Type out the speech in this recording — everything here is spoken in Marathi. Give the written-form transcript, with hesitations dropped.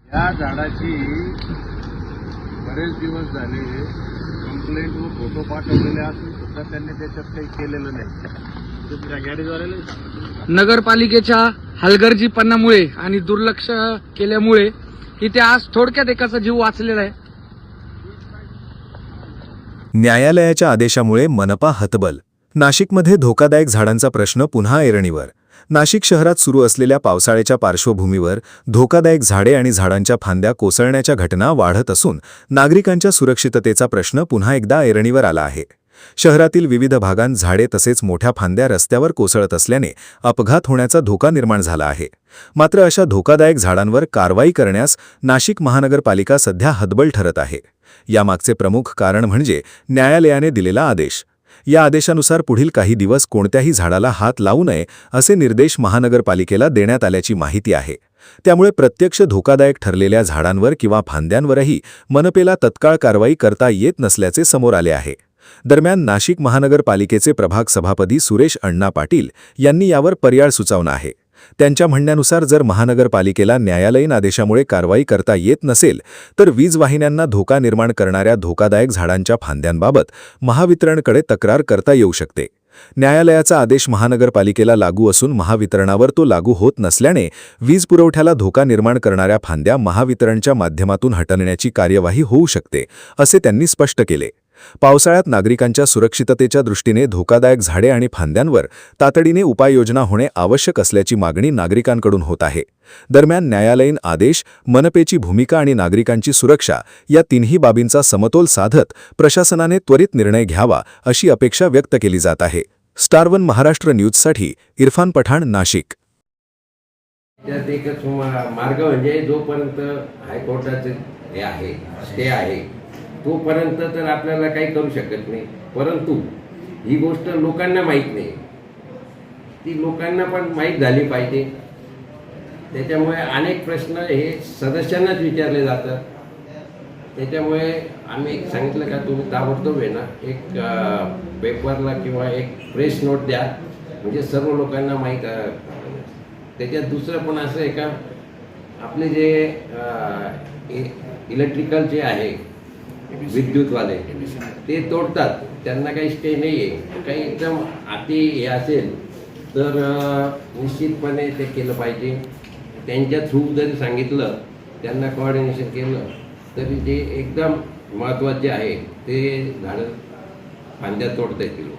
या झाडाची बरेच दिवस झाले कंप्लेंट व फोटो पाठवलेले असून सुद्धा त्यांनी त्याच्यात काही केलेलं नाही। गाडीद्वारे नगरपालिकेच्या हलगर्जीपणामुळे आणि दुर्लक्ष केल्यामुळे इथे आज थोडक्यात एकाचा जीव वाचलेला आहे। न्यायालयाच्या आदेशामुळे मनपा हतबल। नाशिकमध्ये धोकादायक झाडांचा प्रश्न पुन्हा ऐरणीवर। नाशिक शहरात सुरू असलेल्या पावसाळ्याच्या पार्श्वभूमीवर धोकादायक झाडे आणि झाडांच्या फांद्या कोसळण्याच्या घटना वाढत असून नागरिकांच्या सुरक्षिततेचा प्रश्न पुन्हा एकदा ऐरणीवर आला आहे। शहरातील विविध भागांत झाडे तसेच मोठ्या फांद्या रस्त्यावर कोसळत असल्याने अपघात होण्याचा धोका निर्माण झाला आहे। मात्र अशा धोकादायक झाडांवर कारवाई करण्यास नाशिक महानगरपालिका सध्या हतबल ठरत आहे। यामागचे प्रमुख कारण म्हणजे न्यायालयाने दिलेला आदेश। या आदेशानुसार पुढील काही दिवस कोणत्याही झाडाला हात लावू नये असे निर्देश महानगरपालिकेला देण्यात आल्याची माहिती आहे। त्यामुळे प्रत्यक्ष धोकादायक ठरलेल्या झाडांवर किंवा फांद्यांवरही मनपेला तत्काळ कारवाई करता येत नसल्याचे समोर आले आहे। दरम्यान नाशिक महानगरपालिकेचे प्रभाग सभापती सुरेश अण्णा पाटील यांनी यावर पर्याय सुचवला आहे। त्यांच्या म्हणण्यानुसार जर महानगरपालिकेला न्यायालयीन आदेशामुळे कारवाई करता येत नसेल तर वीज वाहिन्यांना धोका निर्माण करणाऱ्या धोकादायक झाडांच्या फांद्यांबाबत महावितरणकडे तक्रार करता येऊ शकते। न्यायालयाचा आदेश महानगरपालिकेला लागू असून महावितरणावर तो लागू होत नसल्याने वीज पुरवठ्याला धोका निर्माण करणाऱ्या फांद्या महावितरणच्या माध्यमातून हटवण्याची कार्यवाही होऊ शकते, असे त्यांनी स्पष्ट केले। पावसाळ्यात नागरिकांच्या सुरक्षिततेच्या दृष्टीने धोकादायक झाडे आणि फांद्यांवर तातडीने उपाययोजना होणे आवश्यक असल्याची मागणी नागरिकांकडून होत आहे। दरम्यान न्यायालयीन आदेश, मनपेची भूमिका आणि नागरिकांची सुरक्षा या तिन्ही बाबींचा समतोल साधत प्रशासनाने त्वरित निर्णय घ्यावा अशी अपेक्षा व्यक्त केली जात आहे। स्टार वन महाराष्ट्र न्यूजसाठी इरफान पठाण, नाशिक। त्यात एकच मार्ग म्हणजे जोपर्यंत हायकोर्टाचे हे आहे स्टे आहे तोपर्यंत तर आपल्याला काही करू शकत नाही। परंतु ही गोष्ट लोकांना माहीत नाही, ती लोकांना पण माहीत झाली पाहिजे। त्याच्यामुळे अनेक प्रश्न हे सदस्यांनाच विचारले जातात। त्याच्यामुळे आम्ही सांगितलं का तुम्ही ताबडतोब आहे ना एक पेपरला किंवा एक प्रेस नोट द्या, म्हणजे सर्व लोकांना माहीत। त्याच्यात दुसरं पण असं आहे का आपले जे इलेक्ट्रिकल जे आहे विद्युतवाले ते तोडतात, त्यांना काही स्टे नाही आहे। काही एकदम अति हे असेल तर निश्चितपणे ते केलं पाहिजे। त्यांच्या थ्रू जरी सांगितलं, त्यांना कोऑर्डिनेशन केलं तरी जे एकदम महत्त्वाचे आहे ते झाडं फांद्या तोडता येतील।